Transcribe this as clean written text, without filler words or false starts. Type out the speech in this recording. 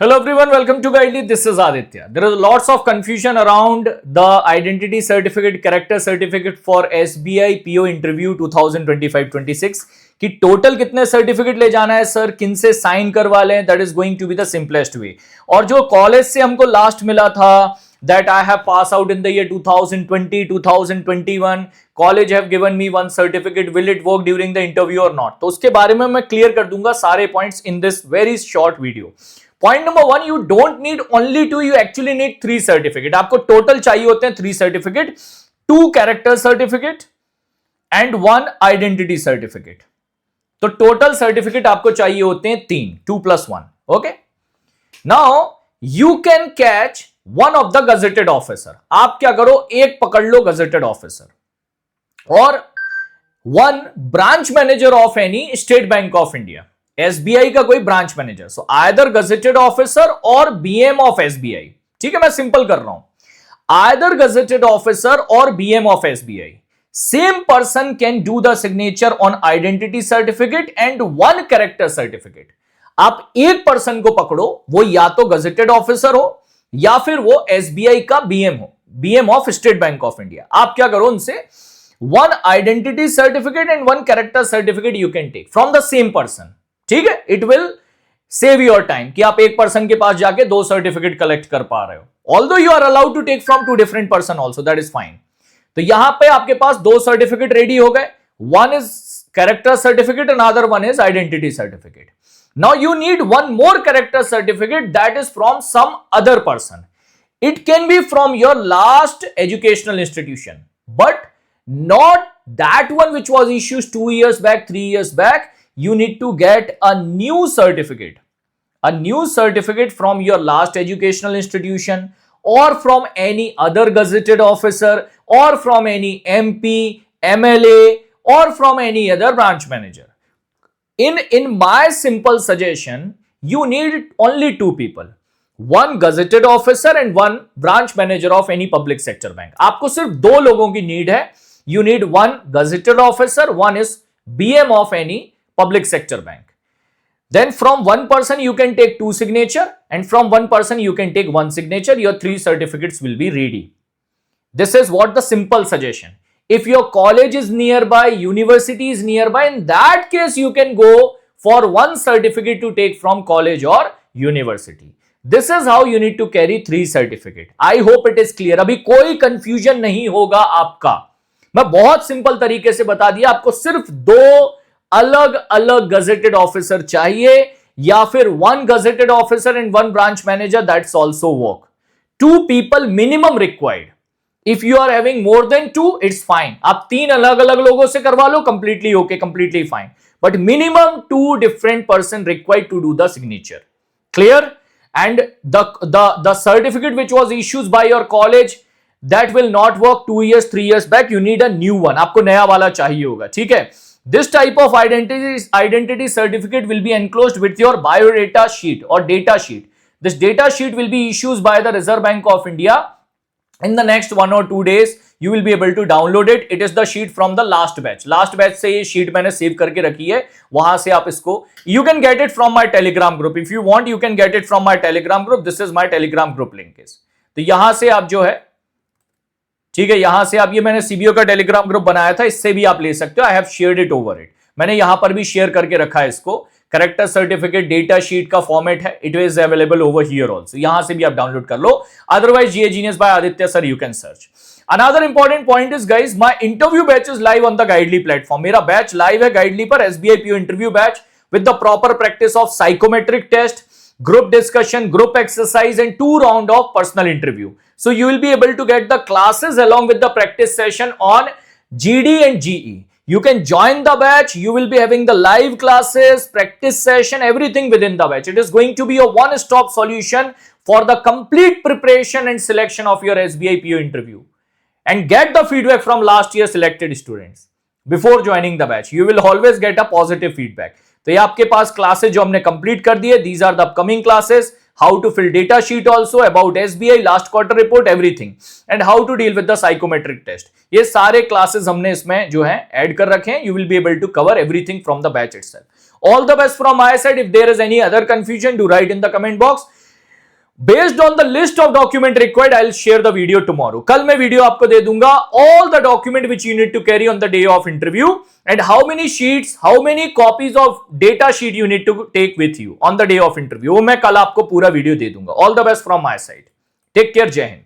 Hello everyone, welcome to Guidely. This is Aditya. There is lots of confusion around the identity certificate, character certificate for SBI PO interview 2025-26 कि total कितने certificate ले जाना है sir, किन से sign करवा लें, that is going to be the simplest way. और जो कॉलेज से हमको लास्ट मिला था that I have passed out in the year 2020, 2021, college have given me one certificate, will it work during the interview or not? तो उसके बारे में मैं क्लियर कर दूंगा सारे points in this very short video. Point number one, you don't need only two, you actually need three certificate. आपको total चाहिए होते हैं three certificate, two character certificate and one identity certificate. तो टोटल सर्टिफिकेट आपको चाहिए होते हैं तीन, 2+1. Okay, now you can catch one of the gazetted officer. आप क्या करो, एक पकड़ लो गजेटेड ऑफिसर और one branch manager of any State Bank of India, SBI का कोई branch manager. So either gazetted officer और बीएम ऑफ एसबीआई. ठीक है, मैं सिंपल कर रहा हूं. आइदर गजेटेड ऑफिसर और BM of SBI. Same person can do the signature on identity certificate and one character certificate. आप एक पर्सन को पकड़ो, वो या तो गजेटेड ऑफिसर हो या फिर वो एसबीआई का बीएम हो, BM of State Bank of India. आप क्या करो, उनसे one identity certificate and one character certificate you can take from the same person. ठीक है, it will save your time कि आप एक पर्सन के पास जाके दो सर्टिफिकेट कलेक्ट कर पा रहे हो. Although you are allowed to take from two different person also, that is fine. तो यहां पे आपके पास दो सर्टिफिकेट रेडी हो गए. One is character certificate, another one is identity certificate. Now you need one more character certificate that is from some other person. It can be from your last educational institution, but not that one which was issued 2 years back, 3 years back. You need to get a new certificate, from your last educational institution or from any other gazetted officer or from any MP, MLA or from any other branch manager. In my simple suggestion, you need only two people, one gazetted officer and one branch manager of any public sector bank. आपको सिर्फ दो लोगों की need है. You need one gazetted officer, one is BM of any public sector bank. Then from one person you can take two signature and from one person you can take one signature. Your three certificates will be ready. This is what the simple suggestion. If your college is nearby, university is nearby, in that case you can go for one certificate to take from college or university. This is how you need to carry three certificate. I hope it is clear. अभी कोई confusion नहीं होगा आपका. मैं बहुत simple तरीके से बता दिया. आपको सिर्फ दो अलग अलग गजेटेड ऑफिसर चाहिए या फिर one gazetted officer and one branch manager, that's also work. 2 people minimum required. If you are having more than 2, it's fine. आप 3 अलग अलग लोगों से करवा लो, completely okay, completely fine. But minimum 2 different person required to do the signature. Clear? And the certificate which was issued by your college, that will not work 2 years, 3 years back. You need a new one. आपको नया वाला चाहिए होगा. ठीक है, this type of identity certificate will be enclosed with your biodata sheet or data sheet. This data sheet will be issued by the Reserve Bank of India. In the next 1 or 2 days, you will be able to download it. It is the sheet from the last batch. Last batch से ये sheet मैंने save करके रखी है, वहां से आप इसको, you can get it from my Telegram group. If you want, you can get it from my Telegram group. This is my Telegram group link is. तो यहां से आप जो है, ठीक है, यहां से आप, ये मैंने सीबीओ का टेलीग्राम ग्रुप बनाया था, इससे भी आप ले सकते हो. I have shared it over it. मैंने यहां पर भी शेयर करके रखा है इसको. करेक्टर सर्टिफिकेट डेटा शीट का फॉर्मेट है, it is available over here also. यहां से भी आप डाउनलोड कर लो. Otherwise GA genius by Aditya sir, you can search. Another important point is guys, my interview batch is live on the Guidely platform. मेरा batch live है Guidely पर, SBI PO interview batch with the proper practice of psychometric test, group discussion, group exercise and 2 round of personal interview. So you will be able to get the classes along with the practice session on GD and GE. You can join the batch. You will be having the live classes, practice session, everything within the batch. It is going to be a one-stop solution for the complete preparation and selection of your SBI PO interview. And get the feedback from last year selected students before joining the batch. You will always get a positive feedback. तो ये आपके पास classes जो हमने complete कर दिए, these are the upcoming classes. How to fill data sheet also, about SBI last quarter report, everything, and how to deal with the psychometric test. ये सारे classes हमने इसमें जो है ऐड कर रखे हैं. You will be able to cover everything from the batch itself. All the best from my side. If there is any other confusion, do write in the comment box. Based on the list of document required I will share the video tomorrow. कल मैं video आपको दे दूंगा, all the document which you need to carry on the day of interview and how many sheets, how many copies of data sheet you need to take with you on the day of interview. वो मैं कल आपको पूरा video दे दूंगा। All the best from my side, take care, जय हिंद।